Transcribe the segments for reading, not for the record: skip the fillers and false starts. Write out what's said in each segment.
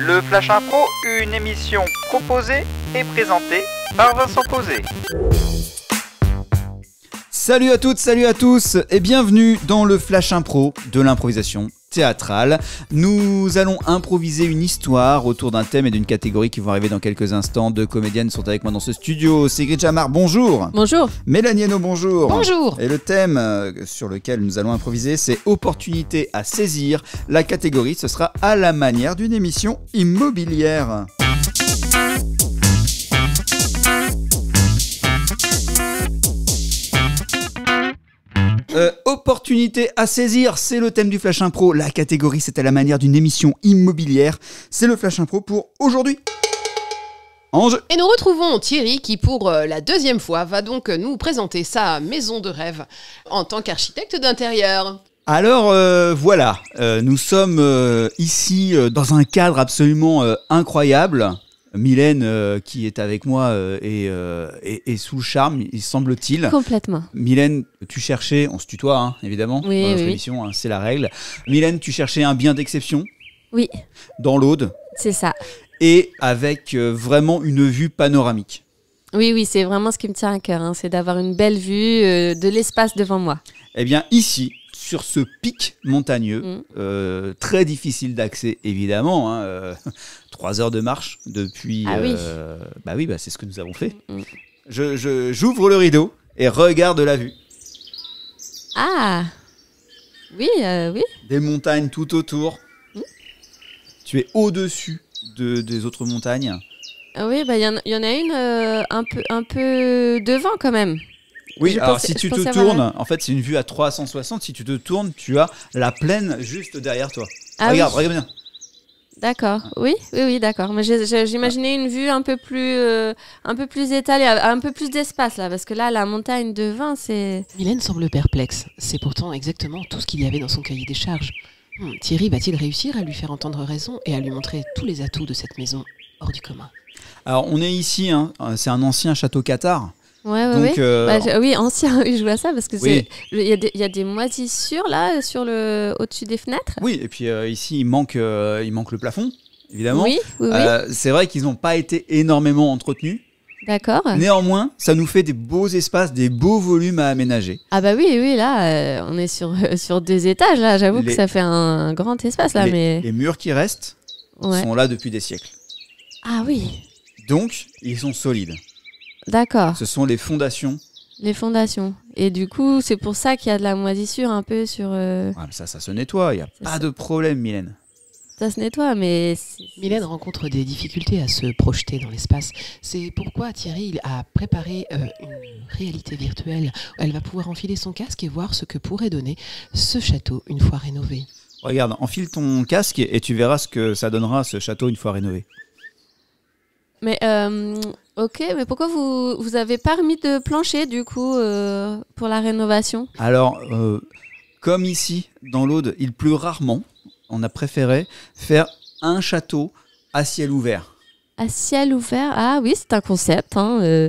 Le Flash Impro, une émission proposée et présentée par Vincent Posé. Salut à toutes, salut à tous et bienvenue dans le Flash Impro de l'improvisation théâtrale. Nous allons improviser une histoire autour d'un thème et d'une catégorie qui vont arriver dans quelques instants. Deux comédiennes sont avec moi dans ce studio. Sigrid Jamar, bonjour. Bonjour. Mélanie Hainaut, bonjour. Bonjour. Et le thème sur lequel nous allons improviser, c'est opportunité à saisir. La catégorie, ce sera à la manière d'une émission immobilière. Opportunité à saisir, c'est le thème du Flash Impro. La catégorie, c'est à la manière d'une émission immobilière. C'est le Flash Impro pour aujourd'hui. Ange. Et nous retrouvons Thierry qui, pour la deuxième fois, va donc nous présenter sa maison de rêve en tant qu'architecte d'intérieur. Alors voilà, nous sommes ici dans un cadre absolument incroyable. Mylène qui est avec moi est sous le charme, il semble-t-il. Complètement. Mylène, tu cherchais, on se tutoie hein, évidemment, oui, dans notre oui. émission, hein, c'est la règle. Mylène, tu cherchais un bien d'exception. Oui. Dans l'Aude. C'est ça. Et avec vraiment une vue panoramique. Oui, c'est vraiment ce qui me tient à cœur, hein, c'est d'avoir une belle vue de l'espace devant moi. Eh bien ici, sur ce pic montagneux, très difficile d'accès évidemment, hein, 3 heures de marche depuis... Ah oui. C'est ce que nous avons fait. J'ouvre le rideau et regarde la vue. Ah oui. Des montagnes tout autour. Tu es au-dessus des autres montagnes. Oui, il y en a une un peu devant quand même. Oui, alors si tu te tournes, en fait c'est une vue à 360, si tu te tournes, tu as la plaine juste derrière toi. Ah regarde oui. bien. D'accord, oui, d'accord. Mais j'imaginais une vue un peu plus étalée, un peu plus d'espace là, parce que là, la montagne devant, c'est... Mylène semble perplexe. C'est pourtant exactement tout ce qu'il y avait dans son cahier des charges. Thierry va-t-il réussir à lui faire entendre raison et à lui montrer tous les atouts de cette maison hors du commun? Alors on est ici, hein, c'est un ancien château cathare. Oui. Oui, ancien, oui, je vois ça parce que Oui. il y a des moisissures là au-dessus des fenêtres. Oui, et puis ici il manque le plafond, évidemment. Oui. C'est vrai qu'ils n'ont pas été énormément entretenus. D'accord. Néanmoins, ça nous fait des beaux espaces, des beaux volumes à aménager. Ah bah oui, là, on est sur 2 étages là. J'avoue que ça fait un grand espace là, Les murs qui restent sont là depuis des siècles. Ah oui. Donc, ils sont solides. D'accord. Ce sont les fondations. Les fondations. Et du coup, c'est pour ça qu'il y a de la moisissure un peu sur... mais ça se nettoie, il n'y a pas de problème, Mylène. Ça se nettoie, mais... Mylène rencontre des difficultés à se projeter dans l'espace. C'est pourquoi Thierry a préparé une réalité virtuelle. Elle va pouvoir enfiler son casque et voir ce que pourrait donner ce château une fois rénové. Regarde, enfile ton casque et tu verras ce que ça donnera ce château une fois rénové. Mais... Ok, mais pourquoi vous avez pas remis de plancher du coup pour la rénovation? Alors, comme ici, dans l'Aude, il pleut rarement, on a préféré faire un château à ciel ouvert. À ciel ouvert? Ah oui, c'est un concept, hein,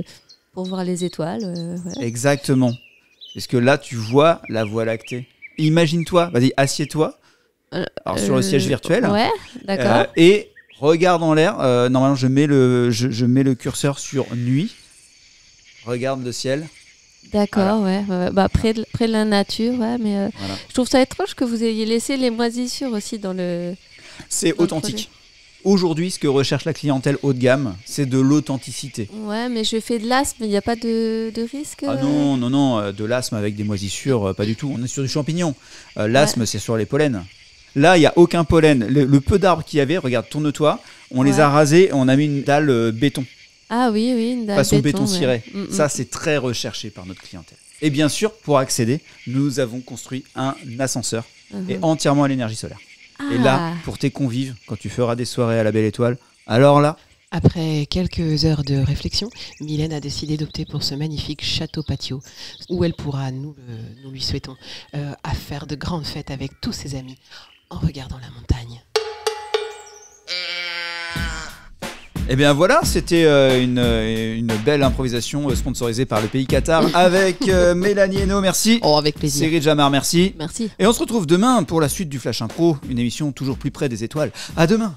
pour voir les étoiles. Ouais. Exactement. Parce que là, tu vois la Voie lactée. Imagine-toi, vas-y, assieds-toi sur le siège virtuel. Ouais, d'accord. Et... regarde en l'air, normalement je mets le curseur sur nuit. Regarde le ciel. D'accord, voilà. ouais. Près de la nature, ouais, mais voilà. Je trouve ça étrange que vous ayez laissé les moisissures aussi dans le... C'est authentique. Aujourd'hui, ce que recherche la clientèle haut de gamme, c'est de l'authenticité. Ouais, mais je fais de l'asthme, il n'y a pas de risque Ah non, de l'asthme avec des moisissures, pas du tout. On est sur du champignon. L'asthme, c'est sur les pollens. Là, il n'y a aucun pollen. Le peu d'arbres qu'il y avait, regarde, tourne-toi, on les a rasés et on a mis une dalle béton. Ah oui, une dalle façon béton ciré. Ouais. Ça, c'est très recherché par notre clientèle. Et bien sûr, pour accéder, nous avons construit un ascenseur et entièrement à l'énergie solaire. Ah. Et là, pour tes convives, quand tu feras des soirées à la Belle Étoile, alors là... Après quelques heures de réflexion, Mylène a décidé d'opter pour ce magnifique château patio, où elle pourra, nous lui souhaitons, à faire de grandes fêtes avec tous ses amis, en regardant la montagne. Eh bien voilà, c'était une belle improvisation sponsorisée par le pays Qatar avec Mélanie Hainaut, merci. Oh, avec plaisir. Sigrid Jamar, merci. Merci. Et on se retrouve demain pour la suite du Flash Impro, une émission toujours plus près des étoiles. À demain.